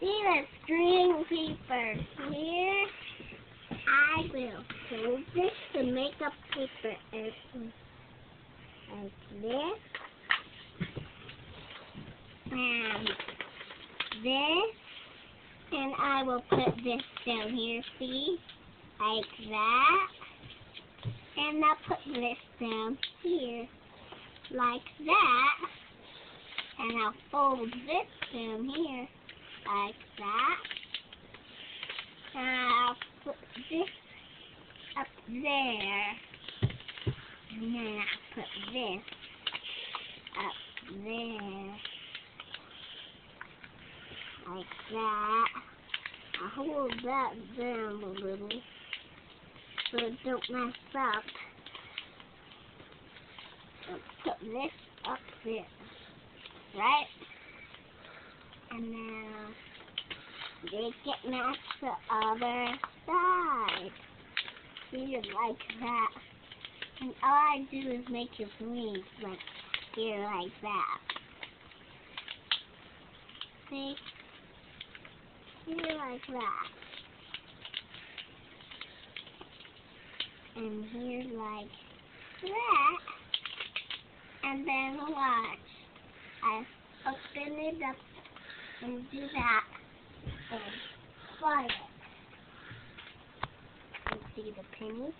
See the string paper here? I will fold this to make a paper airplane. Like this. And this. And I will put this down here, see? Like that. And I'll put this down here. Like that. And I'll fold this down here. Like that. And I'll put this up there. And then I'll put this up there. Like that. I'll hold that down a little so it don't mess up. So put this up there. Right? And now make it match the other side. See, like that. And all I do is make your wings like here, like that. See? Here, like that. And here, like that. And then watch. I open it up and do that. And fly it. You see the penny?